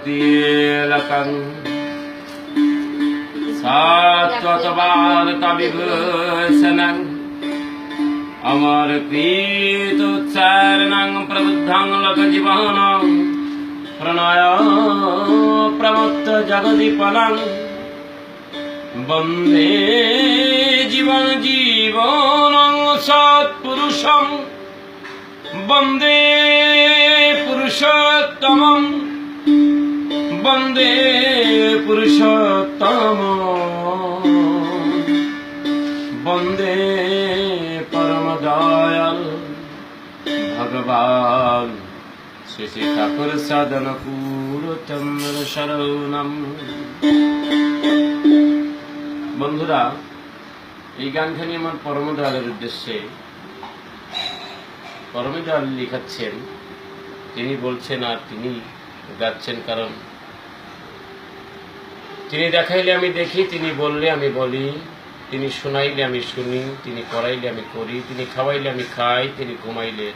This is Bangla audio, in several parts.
তিলকং সাত্বতবালকবিভূষণং অমরকৃতোচ্চারণং প্রবুদ্ধং লোকজীবনং প্রণয় প্রমত্ত জগদীপনং বন্দে জীবন জীবনং সৎপুরুষং বন্দে পুরুষোত্তমং বন্দে পুরুষোত্তম বন্দে পরম দয়াল ভগবান শ্রী শ্রী ঠাকুর সাধন পুরচন্দ্র শরণম। বন্ধুরা, এই গানখানি আমার পরম দয়ালের উদ্দেশ্যে। পরম দয়াল লিখাচ্ছেন, তিনি বলছেন আর তিনি গাচ্ছেন, কারণ তিনি দেখাইলে আমি দেখি, তিনি বললে আমি বলি, তিনি শুনাইলে আমি শুনি, তিনি করাইলে আমি করি, তিনি খাওয়াইলে আমি খাই, তিনি ঘুমাইলে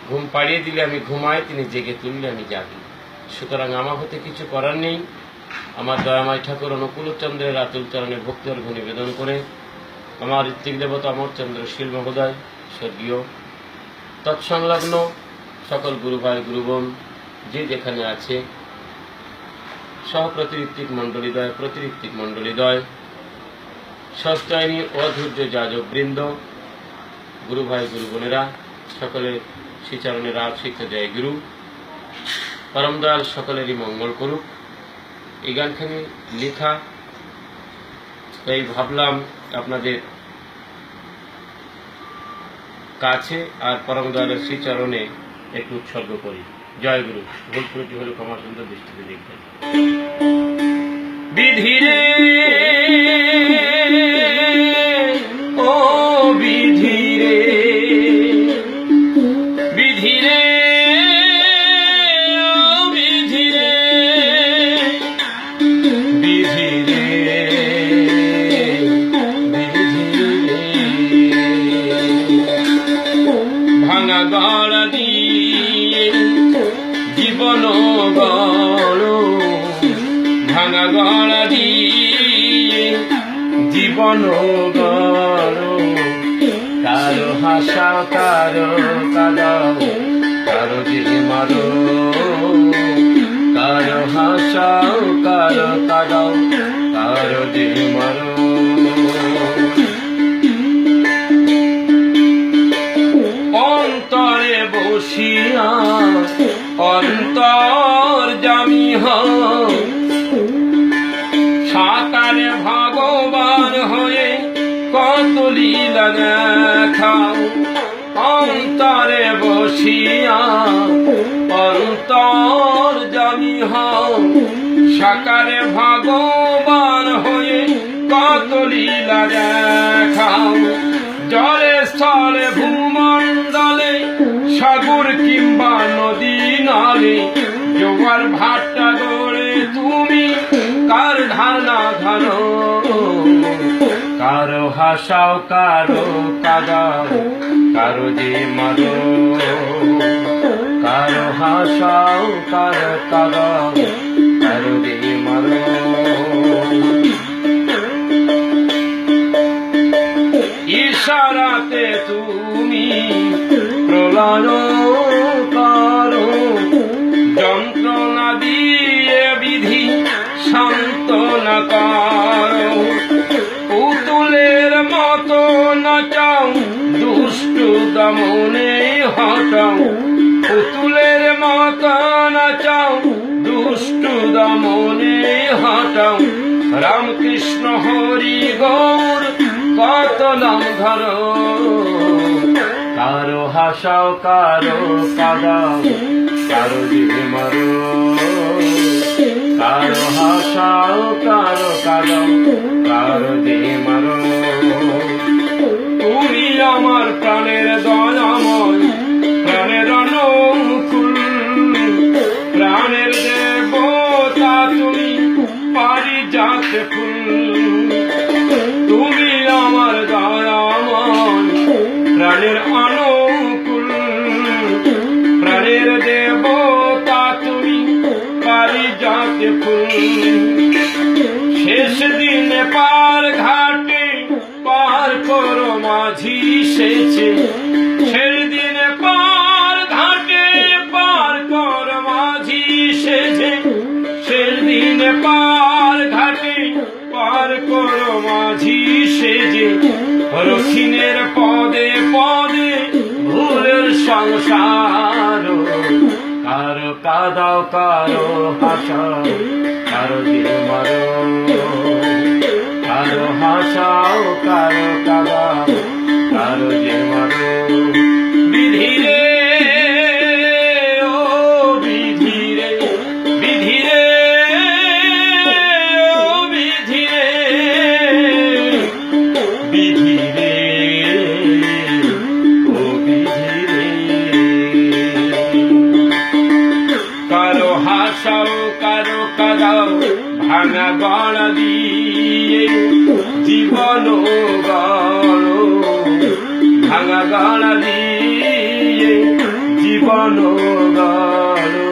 ঘুম পাড়িয়ে দিলে আমি ঘুমাই, তিনি জেগে তুললে আমি জাগি। সুতরাং আমার হতে কিছু করার নেই। আমার দয়াময় ঠাকুর অনুকূলচন্দ্রের আতুল চরণে ভক্তি অর্ঘ্য নিবেদন করে আমার ঋত্বিক দেবতা অমরচন্দ্রশীল মহোদয় স্বর্গীয়, তৎসংলগ্ন সকল গুরু ভাই গুরুবোন যে যেখানে আছে, সহ প্রতিঋত্বিক মণ্ডলীদ্বয়, প্রতিঋত্বিক মণ্ডলীদ্বয়, ষষ্ঠায়নী অধৈর্য যাজক বৃন্দ, গুরু ভাই গুরু বোনেরা, সকলের শ্রীচরণের আশিত জয় গুরু। পরম দয়াল সকলেরই মঙ্গল করুক। এই গানখানি লেখা, তাই ভাবলাম আপনাদের কাছে আর পরম দয়ালের শ্রীচরণে একটু উৎসর্গ করি। জয় গুরু। ভুল ত্রুটি হলে ক্ষমা সুন্দর দৃষ্টিতে দেখবেন। বিধিরে ও বিধিরে, বিধিরে ও বিধিরে, বিধিরে বিধিরে, ভাঙা গড়া দিয়ে জীবন গড়, ভাঙা গড়া দিয়ে জীবন গড়, কারো হাসাও কারো কাঁদাও, কারো যে মারো, কারো হাসাও কারো কাঁদাও, কারো যে মারো। অন্তরে বসিয়া অন্তর জামি হও, সাকারে ভগবান হয়ে কত লীলা দেখাও। অন্তরে বসিয়া অন্তর জামি হও, সাকারে ভগবান হয়ে কত লীলা দেখাও। জলে স্থলে ভূমণ্ডলে সাগর কিংবা নদী নালে, জোয়ার ভাটা গড়ে তুমি কার ধারণা ধরো, কারো হাসাও কারো কাঁদাও, কারো যে মারো, কারো হাসাও কারো কাঁদাও, কারো যে মারো। ইশারাতে তুমি প্রলয় করো, যন্ত্রণা দিয়ে বিধি সান্ত্বনা করো। পুতুলের মতো নাচাও, দুষ্টু দমনে হটাও। পুতুলের মতো নাচাও, দুষ্টু দমনে হটাও। রামকৃষ্ণ হরি গৌর কত নাম ধরো, কারো হাসাও কারো কাঁদাও, কারো যে মারো, কারো হাসাও কারো কাঁদাও, কারো যে মারো। তুমি আমার প্রাণের দয়াময়, প্রাণের অনুকূল, প্রাণের দেবতা তুমি, পারিজাত ফুল। তুমি আমার দয়াময়, প্রাণের অনুকূল, প্রাণের দেবতা তুমি, যাতে ফুল শেষ দিনে পার ঘাটে পার করো মাঝি সেচে শেষ দিনে পার ঘাটে পার কর মাঝি সেচে শেষ দিনে পার ঘাটে পার করো মাঝি সেজে রক্ষিণের পদে পদে ভুলের সংসার কারো কাদাও কারো হাসাও কারো দিল মারো কারো হাসাও কারো কাদাও কারো দিল মারো বিধিরে ও বিধিরে বিধিরে ও বিধিরে বিধিরে ও বিধিরে কারো হাসাও কারো কাদাও ভাঙা গড়া দিয়ে জীবন গড়ো ভাঙা গড়া দিয়ে জীবন গড়ো